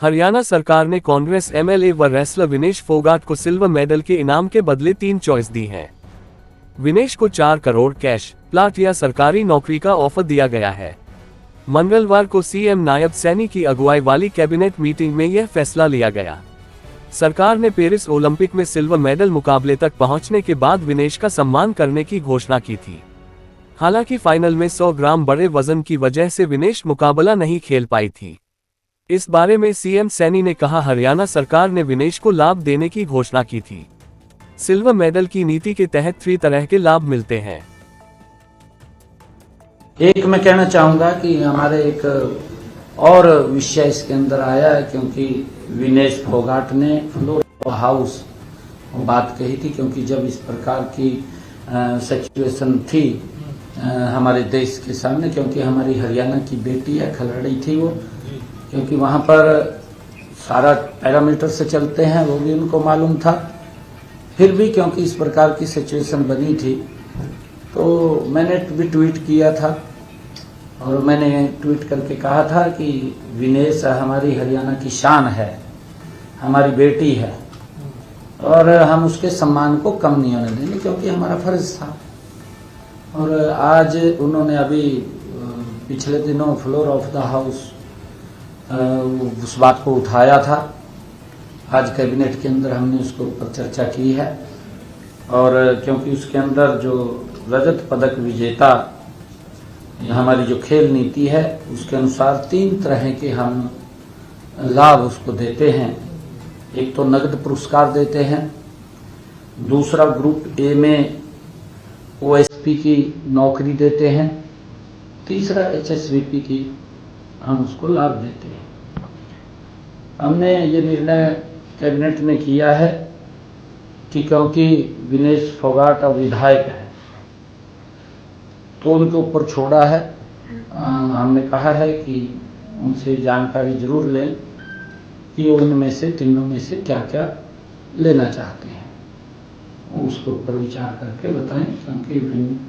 हरियाणा सरकार ने कांग्रेस एमएलए व रेसलर विनेश फोगाट को सिल्वर मेडल के इनाम के बदले 3 चॉइस दी हैं। विनेश को 4 करोड़ कैश, प्लाट या सरकारी नौकरी का ऑफर दिया गया है। मंगलवार को सीएम नायब सैनी की अगुवाई वाली कैबिनेट मीटिंग में यह फैसला लिया गया। सरकार ने पेरिस ओलंपिक में सिल्वर मेडल मुकाबले तक पहुंचने के बाद विनेश का सम्मान करने की घोषणा की थी। हालांकि फाइनल में 100 ग्राम बड़े वजन की वजह से विनेश मुकाबला नहीं खेल पाई थी। इस बारे में सीएम सैनी ने कहा, हरियाणा सरकार ने विनेश को लाभ देने की घोषणा की थी। सिल्वर मेडल की नीति के तहत 3 तरह के लाभ मिलते हैं। एक मैं कहना चाहूंगा कि हमारे एक और विषय इसके अंदर आया है, क्योंकि विनेश फोगाट ने फ्लोर हाउस बात कही थी, क्योंकि जब इस प्रकार की सिचुएशन थी हमारे देश के सामने, क्योंकि हमारी हरियाणा की बेटी है, खिलाड़ी थी वो, क्योंकि वहां पर सारा पैरामीटर से चलते हैं, वो भी उनको मालूम था। फिर भी क्योंकि इस प्रकार की सिचुएशन बनी थी, तो मैंने भी ट्वीट किया था और मैंने ट्वीट करके कहा था कि विनेश हमारी हरियाणा की शान है, हमारी बेटी है और हम उसके सम्मान को कम नहीं होने देंगे, क्योंकि हमारा फर्ज था। और आज उन्होंने अभी पिछले दिनों फ्लोर ऑफ द हाउस उस बात को उठाया था। आज कैबिनेट के अंदर हमने उसके ऊपर चर्चा की है और क्योंकि उसके अंदर जो रजत पदक विजेता हमारी जो खेल नीति है, उसके अनुसार 3 तरह के हम लाभ उसको देते हैं। एक तो नगद पुरस्कार देते हैं, दूसरा ग्रुप ए में ओएसपी की नौकरी देते हैं, तीसरा एचएसवीपी की हम उसको लाभ देते हैं। हमने ये निर्णय कैबिनेट ने किया है कि क्योंकि विनेश फोगाट अब विधायक है तो उनके ऊपर छोड़ा है। हमने कहा है कि उनसे जानकारी जरूर लें कि वो इनमें से तीनों में से क्या क्या लेना चाहते हैं, उसके ऊपर विचार करके बताएं, क्योंकि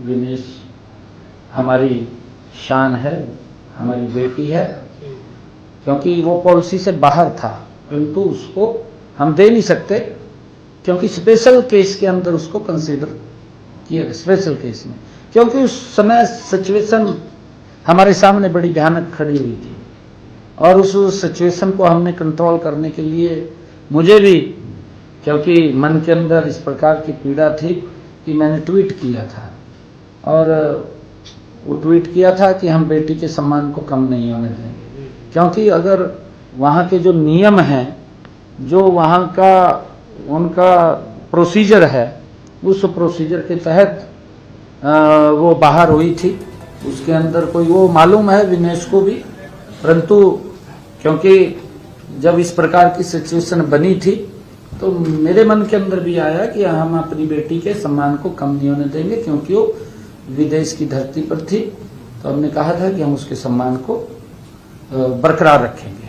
विनेश हमारी शान है, हमारी बेटी है। क्योंकि वो पॉलिसी से बाहर था, परंतु उसको हम दे नहीं सकते, क्योंकि स्पेशल केस के अंदर उसको कंसीडर किया, स्पेशल केस में, क्योंकि उस समय सिचुएशन हमारे सामने बड़ी भयानक खड़ी हुई थी और उस सिचुएशन को हमने कंट्रोल करने के लिए मुझे भी, क्योंकि मन के अंदर इस प्रकार की पीड़ा थी कि मैंने ट्वीट किया था और वो ट्वीट किया था कि हम बेटी के सम्मान को कम नहीं होने देंगे, क्योंकि अगर वहाँ के जो नियम हैं, जो वहाँ का उनका प्रोसीजर है, उस प्रोसीजर के तहत वो बाहर हुई थी। उसके अंदर कोई वो मालूम है विनेश को भी, परंतु क्योंकि जब इस प्रकार की सिचुएशन बनी थी तो मेरे मन के अंदर भी आया कि हम अपनी बेटी के सम्मान को कम नहीं होने देंगे, क्योंकि वो विदेश की धरती पर थी। तो हमने कहा था कि हम उसके सम्मान को बरकरार रखेंगे।